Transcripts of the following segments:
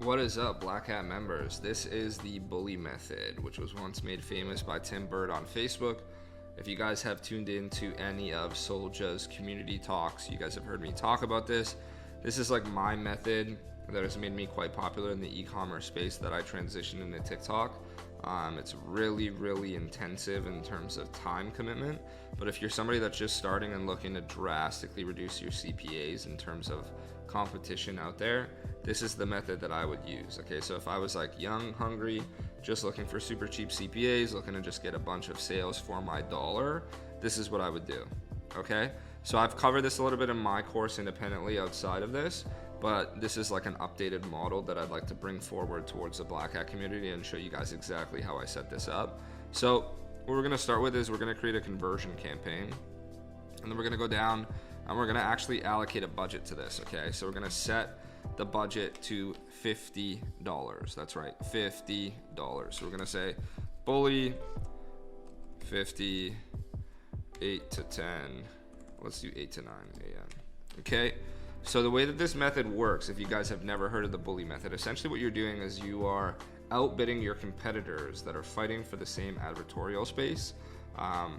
What is up, Black Hat members? This is the bully method, which was once made famous by Tim Bird on Facebook. If you guys have tuned in to any of Soulja's community talks, you guys have heard me talk about this. This is like my method that has made me quite popular in the e-commerce space that I transitioned into TikTok. It's really, really intensive in terms of time commitment. But if you're somebody that's just starting and looking to drastically reduce your CPAs in terms of competition out there, this is the method that I would use. Okay, so if I was like young, hungry, just looking for super cheap CPAs, looking to just get a bunch of sales for my dollar, this is what I would do. Okay, so I've covered this a little bit in my course independently outside of this, but this is like an updated model that I'd like to bring forward towards the Black Hat community and show you guys exactly how I set this up. So what we're gonna start with is we're gonna create a conversion campaign, and then we're gonna go down and we're gonna actually allocate a budget to this. Okay, so we're gonna set the budget to $50. That's right, $50. So we're gonna say bully 50, 8 to 10. Let's do 8 to 9 a.m. Okay, so the way that this method works, if you guys have never heard of the bully method, essentially what you're doing is you are outbidding your competitors that are fighting for the same advertorial space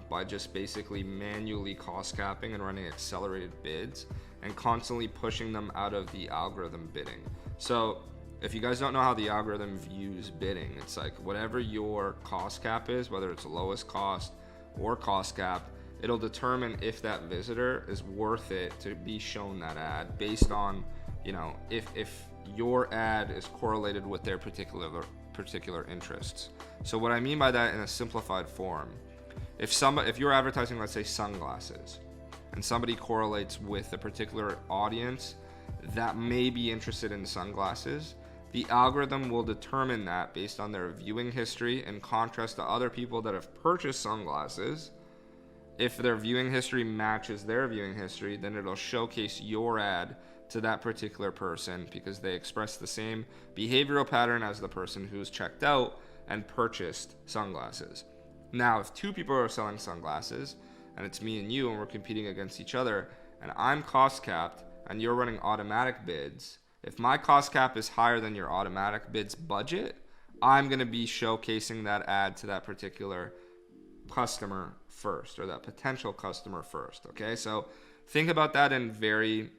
by just basically manually cost capping and running accelerated bids and constantly pushing them out of the algorithm bidding. So if you guys don't know how the algorithm views bidding, it's like whatever your cost cap is, whether it's lowest cost or cost cap, it'll determine if that visitor is worth it to be shown that ad based on, you know, if your ad is correlated with their particular interests. So what I mean by that in a simplified form, if you're advertising, let's say sunglasses, and somebody correlates with a particular audience that may be interested in sunglasses, the algorithm will determine that based on their viewing history in contrast to other people that have purchased sunglasses. If their viewing history matches their viewing history, then it'll showcase your ad to that particular person because they express the same behavioral pattern as the person who's checked out and purchased sunglasses. Now, if two people are selling sunglasses, and it's me and you, and we're competing against each other, and I'm cost capped, and you're running automatic bids, if my cost cap is higher than your automatic bids budget, I'm going to be showcasing that ad to that particular customer first, or that potential customer first. Okay, so think about that in very,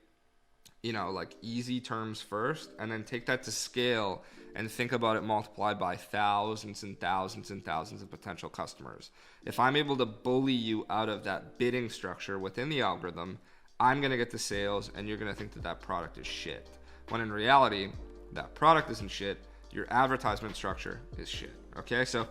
like easy terms first, and then take that to scale and think about it multiplied by thousands and thousands and thousands of potential customers. If I'm able to bully you out of that bidding structure within the algorithm, I'm going to get the sales, and you're going to think that that product is shit. When in reality, that product isn't shit, your advertisement structure is shit. Okay, so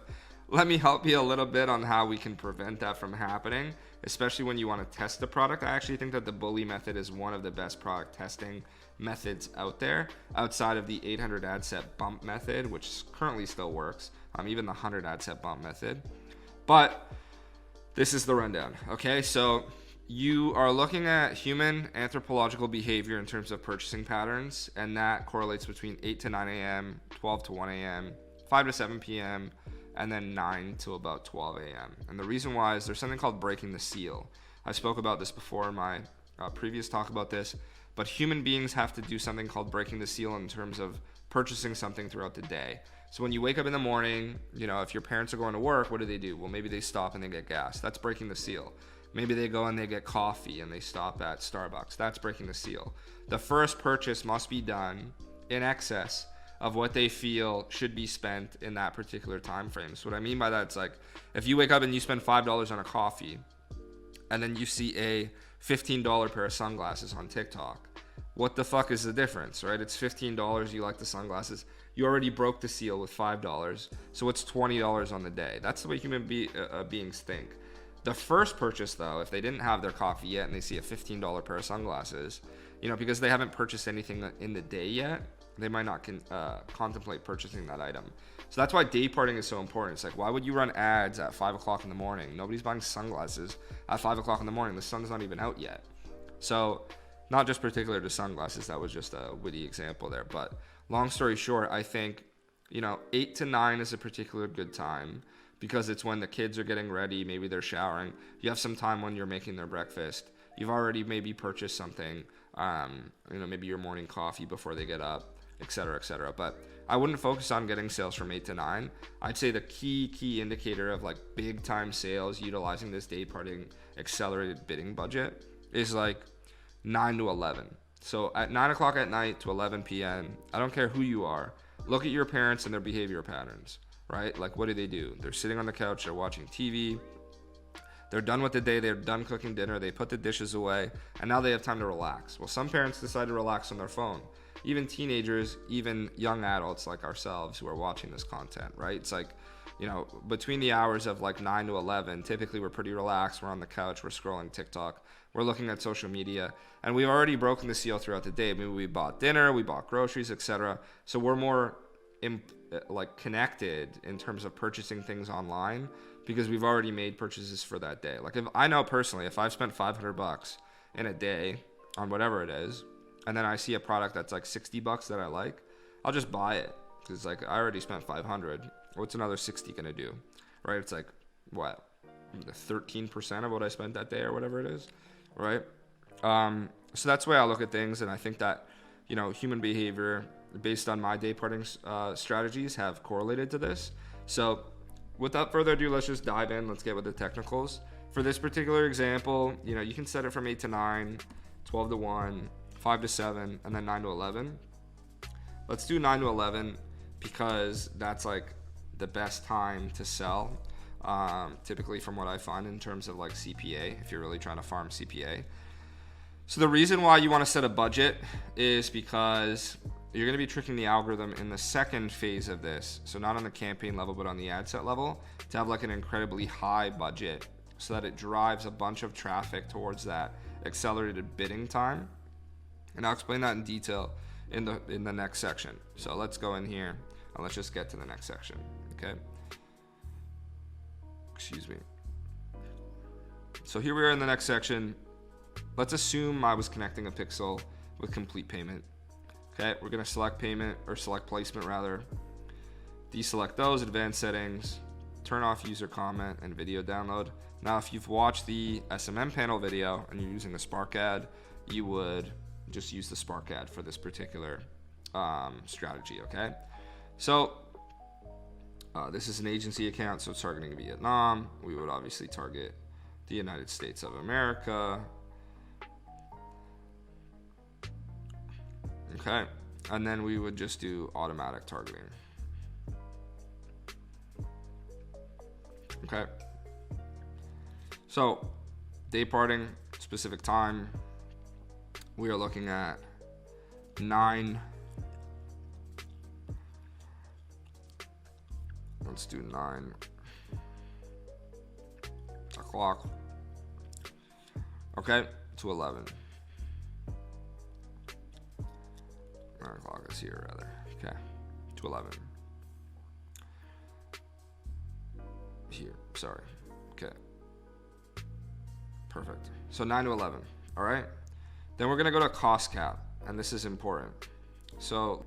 let me help you a little bit on how we can prevent that from happening, especially when you want to test the product. I actually think that the bully method is one of the best product testing methods out there, outside of the 800 ad set bump method, which currently still works, even the 100 ad set bump method. But this is the rundown. Okay, so you are looking at human anthropological behavior in terms of purchasing patterns, and that correlates between 8 to 9 a.m., 12 to 1 a.m., 5 to 7 p.m., and then 9 to about 12 a.m. And the reason why is there's something called breaking the seal. I spoke about this before in my previous talk about this, but human beings have to do something called breaking the seal in terms of purchasing something throughout the day. So when you wake up in the morning, if your parents are going to work, what do? Well, maybe they stop and they get gas. That's breaking the seal. Maybe they go and they get coffee and they stop at Starbucks. That's breaking the seal. The first purchase must be done in excess of what they feel should be spent in that particular time frame. So what I mean by that, it's like if you wake up and you spend $5 on a coffee, and then you see a $15 pair of sunglasses on TikTok, what the fuck is the difference, right? It's $15, you like the sunglasses, you already broke the seal with $5, so it's $20 on the day. That's the way human beings think. The first purchase, though, if they didn't have their coffee yet and they see a $15 pair of sunglasses, because they haven't purchased anything in the day yet, they might not contemplate purchasing that item. So that's why day parting is so important. It's like, why would you run ads at 5 o'clock in the morning? Nobody's buying sunglasses at 5 o'clock in the morning. The sun's not even out yet. So not just particular to sunglasses. That was just a witty example there. But long story short, I think, 8 to 9 is a particular good time because it's when the kids are getting ready. Maybe they're showering. You have some time when you're making their breakfast. You've already maybe purchased something, maybe your morning coffee before they get up. et cetera, et cetera. But I wouldn't focus on getting sales from 8 to 9. I'd say the key indicator of like big time sales utilizing this day parting accelerated bidding budget is like 9 to 11. So at 9 o'clock at night to 11 p.m., I don't care who you are, look at your parents and their behavior patterns, right? Like, what do? They're sitting on the couch, they're watching TV, they're done with the day, they're done cooking dinner, they put the dishes away, and now they have time to relax. Well, some parents decide to relax on their phone. Even teenagers, even young adults like ourselves who are watching this content, right? It's like, you know, between the hours of like 9 to 11, typically we're pretty relaxed, we're on the couch, we're scrolling TikTok, we're looking at social media, and we've already broken the seal throughout the day. Maybe we bought dinner, we bought groceries, etc. So we're more connected in terms of purchasing things online because we've already made purchases for that day. Like, if I know personally, if I've spent $500 in a day on whatever it is, and then I see a product that's like $60 that I like, I'll just buy it because like I already spent 500. What's another 60 gonna do, right? It's like what, 13% of what I spent that day or whatever it is, right? So that's the way I look at things, and I think that, you know, human behavior based on my day parting strategies have correlated to this. So without further ado, let's just dive in. Let's get with the technicals. For this particular example, you know, you can set it from 8 to 9, 12 to 1, 5 to 7, and then 9 to 11. Let's do 9 to 11 because that's like the best time to sell, typically from what I find in terms of like CPA, if you're really trying to farm CPA. So the reason why you want to set a budget is because you're going to be tricking the algorithm in the second phase of this, so not on the campaign level but on the ad set level, to have like an incredibly high budget so that it drives a bunch of traffic towards that accelerated bidding time. And I'll explain that in detail in the next section. So let's go in here and let's just get to the next section, okay? Excuse me. So here we are in the next section. Let's assume I was connecting a pixel with complete payment. Okay, we're gonna select payment, or select placement rather. Deselect those, advanced settings, turn off user comment and video download. Now, if you've watched the SMM panel video and you're using the Spark ad, you would just use the Spark ad for this particular strategy, okay? So this is an agency account, so it's targeting Vietnam. We would obviously target the United States of America. Okay, and then we would just do automatic targeting. Okay, so day parting, specific time, we are looking at 9. Let's do 9 o'clock. Okay, to 11. 9 o'clock is here rather. Okay, to 11. Here, sorry. Okay. Perfect. So 9 to 11. All right. Then we're gonna go to cost cap, and this is important. So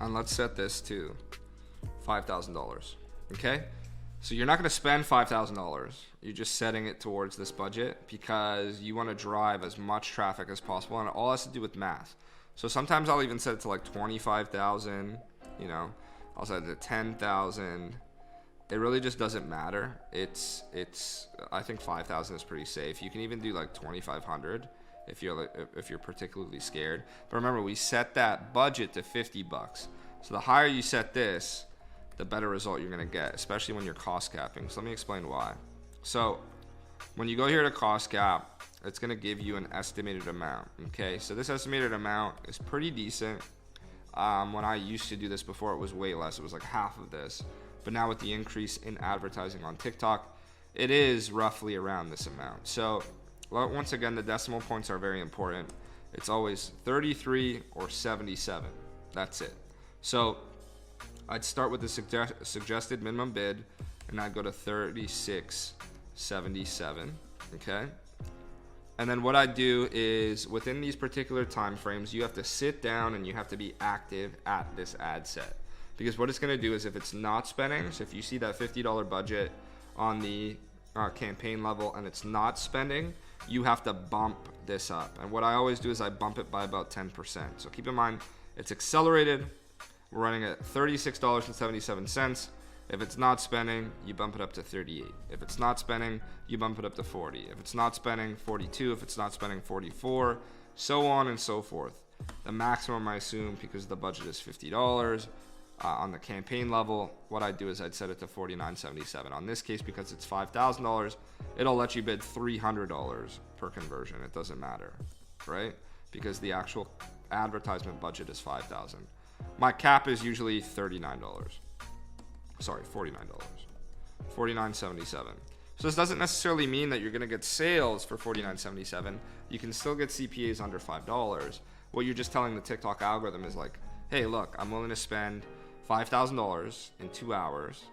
and let's set this to $5,000. Okay. So you're not going to spend $5,000. You're just setting it towards this budget because you want to drive as much traffic as possible, and it all has to do with math. So sometimes I'll even set it to like 25,000. You know, I'll set it to 10,000. It really just doesn't matter. It's. I think 5,000 is pretty safe. You can even do like 2,500 if you're particularly scared. But remember, we set that budget to $50. So the higher you set this, the better result you're going to get, especially when you're cost capping. So let me explain why. So when you go here to cost cap, it's going to give you an estimated amount. Okay, so this estimated amount is pretty decent. When I used to do this before, it was way less. It was like half of this. But now with the increase in advertising on TikTok, it is roughly around this amount. So once again, the decimal points are very important. It's always 33 or 77. That's it. So I'd start with the suggested minimum bid, and I'd go to 36.77. Okay. And then what I do is within these particular time frames, you have to sit down and you have to be active at this ad set. Because what it's going to do is if it's not spending, so if you see that $50 budget on the campaign level and it's not spending, you have to bump this up. And what I always do is I bump it by about 10%. So keep in mind, it's accelerated. We're running at $36.77. If it's not spending, you bump it up to 38. If it's not spending, you bump it up to 40. If it's not spending, 42. If it's not spending, 44. So on and so forth. The maximum, I assume, because the budget is $50 on the campaign level, what I'd do is I'd set it to $49.77. On this case, because it's $5,000, it'll let you bid $300 per conversion. It doesn't matter, right? Because the actual advertisement budget is $5,000. My cap is usually $39. Sorry, $49. $49.77. So this doesn't necessarily mean that you're going to get sales for $49.77. You can still get CPAs under $5. What you're just telling the TikTok algorithm is like, hey, look, I'm willing to spend $5,000 in 2 hours.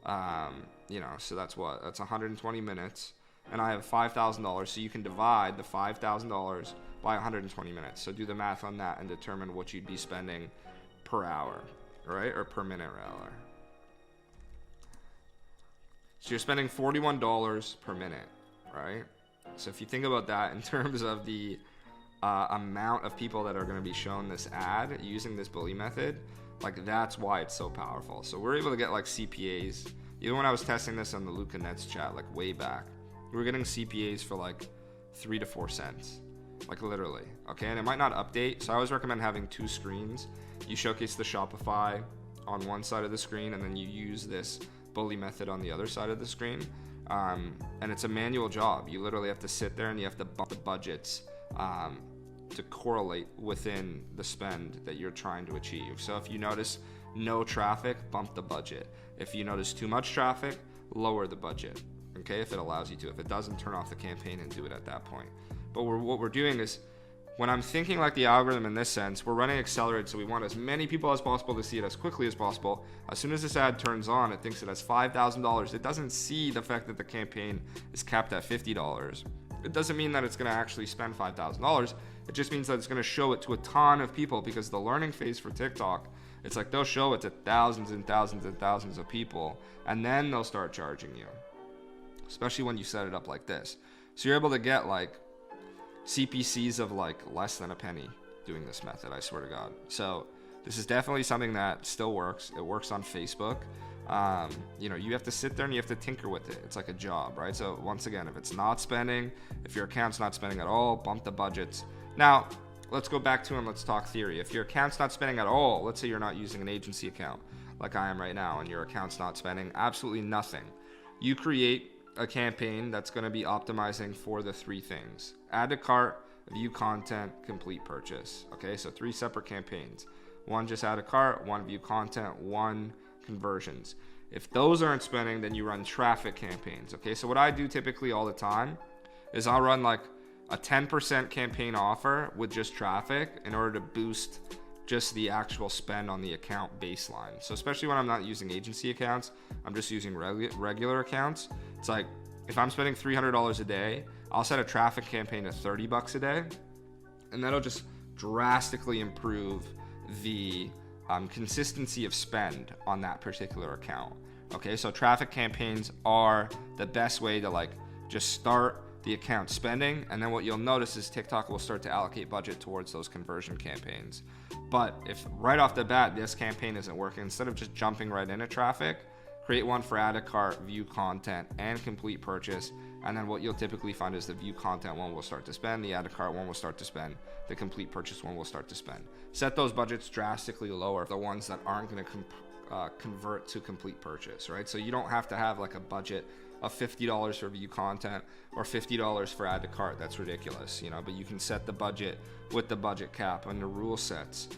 So that's what? That's 120 minutes. And I have $5,000. So you can divide the $5,000 by 120 minutes. So do the math on that and determine what you'd be spending per hour, right? Or per minute, rather. So you're spending $41 per minute, right? So if you think about that in terms of the amount of people that are going to be shown this ad using this bully method, like that's why it's so powerful. So we're able to get like CPAs. Even when I was testing this on the Luca Nets chat, like way back, we were getting CPAs for like 3 to 4 cents, like literally. Okay, and it might not update. So I always recommend having 2 screens. You showcase the Shopify on one side of the screen, and then you use this bully method on the other side of the screen. And it's a manual job. You literally have to sit there and you have to bump the budgets to correlate within the spend that you're trying to achieve. So if you notice no traffic, bump the budget. If you notice too much traffic, lower the budget. Okay, if it allows you to. If it doesn't, turn off the campaign and do it at that point. But what we're doing is, when I'm thinking like the algorithm in this sense, we're running accelerated, so we want as many people as possible to see it as quickly as possible. As soon as this ad turns on, it thinks it has $5,000. It doesn't see the fact that the campaign is capped at $50. It doesn't mean that it's going to actually spend $5,000. It just means that it's going to show it to a ton of people, because the learning phase for TikTok, it's like they'll show it to thousands and thousands and thousands of people, and then they'll start charging you, especially when you set it up like this. So you're able to get like CPCs of like less than a penny doing this method, I swear to God. So this is definitely something that still works. It works on Facebook. You have to sit there and you have to tinker with it. It's like a job, right? So once again, if it's not spending, if your account's not spending at all, bump the budgets. Now, let's go back to and let's talk theory. If your account's not spending at all, let's say you're not using an agency account like I am right now, and your account's not spending absolutely nothing. You create a campaign that's going to be optimizing for the 3 things: add to cart, view content, complete purchase. Okay, so 3 separate campaigns. 1 just add to cart, 1 view content, 1 conversions. If those aren't spending, then you run traffic campaigns. Okay, so what I do typically all the time is I'll run like a 10% campaign offer with just traffic in order to boost just the actual spend on the account baseline. So especially when I'm not using agency accounts, I'm just using regular accounts. It's like if I'm spending $300 a day, I'll set a traffic campaign to $30 a day, and that'll just drastically improve the consistency of spend on that particular account. Okay, so traffic campaigns are the best way to like just start the account spending, and then what you'll notice is TikTok will start to allocate budget towards those conversion campaigns. But if right off the bat this campaign isn't working, instead of just jumping right into traffic, create one for add to cart, view content, and complete purchase. And then what you'll typically find is the view content one will start to spend, the add to cart one will start to spend, the complete purchase one will start to spend. Set those budgets drastically lower, the ones that aren't going to convert to complete purchase, right? So you don't have to have like a budget of $50 for view content or $50 for add to cart. That's ridiculous, but you can set the budget with the budget cap and the rule sets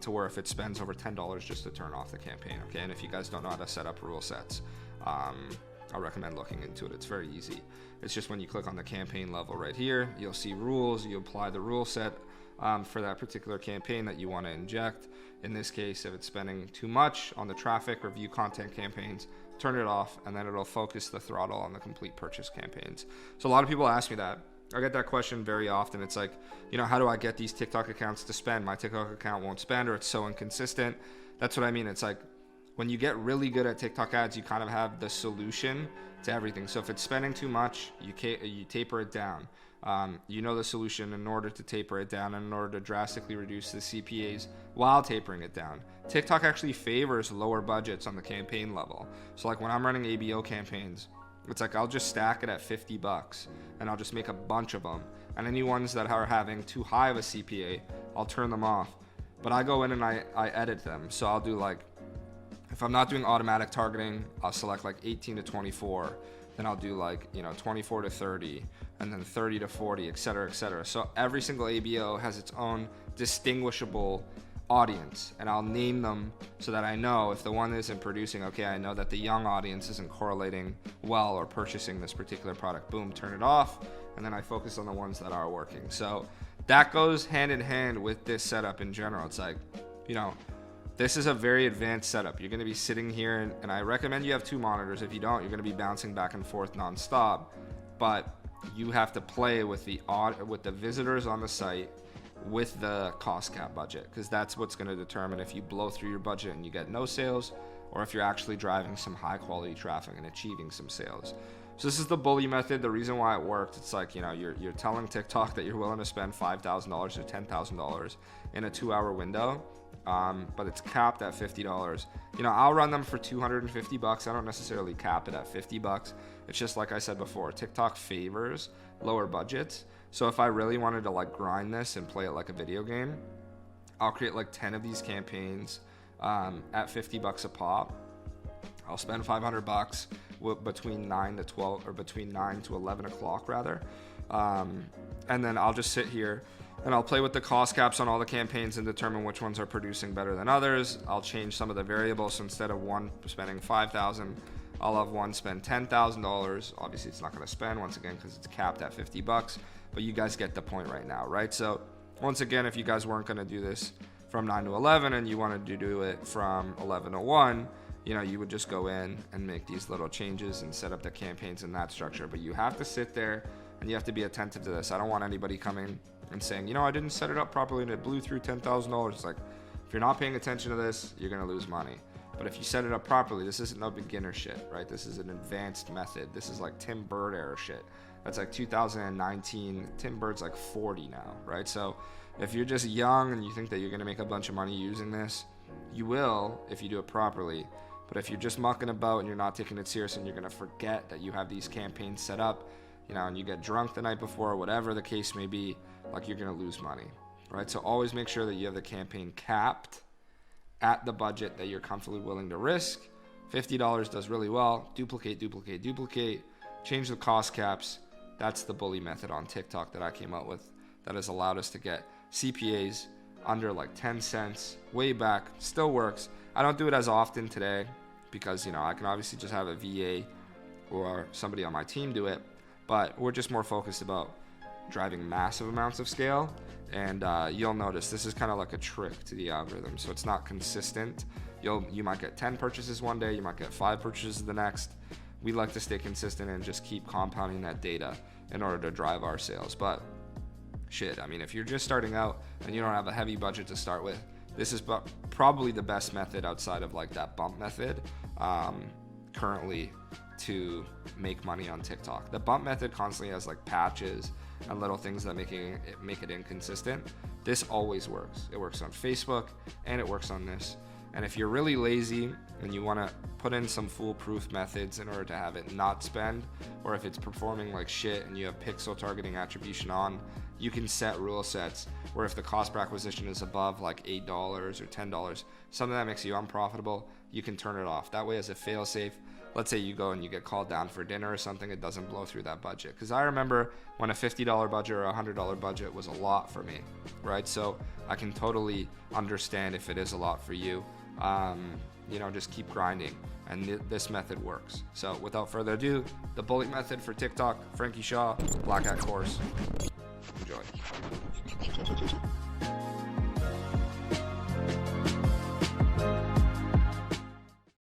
to where if it spends over $10 just to turn off the campaign. Okay, and if you guys don't know how to set up rule sets, I recommend looking into it. It's very easy. It's just when you click on the campaign level right here, you'll see rules. You apply the rule set for that particular campaign that you want to inject. In this case, if it's spending too much on the traffic or view content campaigns, turn it off, and then it'll focus the throttle on the complete purchase campaigns. So a lot of people ask me that. I get that question very often. It's like, how do I get these TikTok accounts to spend? My TikTok account won't spend, or it's so inconsistent. That's what I mean. It's like, when you get really good at TikTok ads, you kind of have the solution to everything. So if it's spending too much, you taper it down. You know the solution in order to taper it down and in order to drastically reduce the CPAs while tapering it down. TikTok actually favors lower budgets on the campaign level. So like when I'm running ABO campaigns, it's like I'll just stack it at $50 and I'll just make a bunch of them. And any ones that are having too high of a CPA, I'll turn them off. But I go in and I edit them. So I'll do like, if I'm not doing automatic targeting, I'll select like 18 to 24. Then I'll do like, 24 to 30, and then 30 to 40, et cetera, et cetera. So every single ABO has its own distinguishable audience, and I'll name them so that I know if the one isn't producing, okay, I know that the young audience isn't correlating well or purchasing this particular product. Boom, turn it off, and then I focus on the ones that are working. So that goes hand in hand with this setup in general. It's like, this is a very advanced setup. You're going to be sitting here, and I recommend you have 2 monitors. If you don't, you're going to be bouncing back and forth nonstop. But you have to play with the visitors on the site, with the cost cap budget, because that's what's going to determine if you blow through your budget and you get no sales, or if you're actually driving some high quality traffic and achieving some sales. So this is the bully method. The reason why it worked, it's like, you're telling TikTok that you're willing to spend $5,000 or $10,000 in a 2-hour window. But it's capped at $50. I'll run them for $250. I don't necessarily cap it at $50. It's just like I said before, TikTok favors lower budgets. So if I really wanted to like grind this and play it like a video game, I'll create like 10 of these campaigns at $50 a pop. I'll spend $500 between 9 to 12, or between 9 to 11 o'clock rather. And then I'll just sit here and I'll play with the cost caps on all the campaigns and determine which ones are producing better than others. I'll change some of the variables. So instead of one spending $5,000, I'll have one spend $10,000. Obviously it's not going to spend, once again, because it's capped at $50, but you guys get the point right now, right? So once again, if you guys weren't going to do this from 9 to 11 and you wanted to do it from 11 to 1, you would just go in and make these little changes and set up the campaigns in that structure. But you have to sit there and you have to be attentive to this. I don't want anybody coming and saying, I didn't set it up properly and it blew through $10,000. It's like, if you're not paying attention to this, you're going to lose money. But if you set it up properly, this isn't no beginner shit, right? This is an advanced method. This is like Tim Bird era shit. That's like 2019. Tim Bird's like 40 now, right? So if you're just young and you think that you're going to make a bunch of money using this, you will if you do it properly. But if you're just mucking about and you're not taking it serious and you're going to forget that you have these campaigns set up, and you get drunk the night before, or whatever the case may be, like, you're going to lose money, right? So always make sure that you have the campaign capped at the budget that you're comfortably willing to risk. $50 does really well. Duplicate, change the cost caps. That's the bully method on TikTok that I came up with that has allowed us to get CPAs under like 10 cents way back. Still works. I don't do it as often today because, I can obviously just have a VA or somebody on my team do it, but we're just more focused about driving massive amounts of scale. And you'll notice this is kind of like a trick to the algorithm. So it's not consistent. You might get 10 purchases one day, you might get 5 purchases the next. We like to stay consistent and just keep compounding that data in order to drive our sales. But shit, if you're just starting out and you don't have a heavy budget to start with, this is probably the best method outside of like that bump method currently to make money on TikTok. The bump method constantly has like patches and little things that make it inconsistent. This always works. It works on Facebook and it works on this. And if you're really lazy and you want to put in some foolproof methods in order to have it not spend, or if it's performing like shit and you have pixel targeting attribution on, you can set rule sets where if the cost per acquisition is above like $8 or $10, something that makes you unprofitable, you can turn it off. That way, as a fail safe, let's say you go and you get called down for dinner or something, it doesn't blow through that budget. Because I remember when a $50 budget or a $100 budget was a lot for me, right? So I can totally understand if it is a lot for you. Just keep grinding, and this method works. So without further ado, the bully method for TikTok, Frankie Shaw, Black Hat course. Enjoy.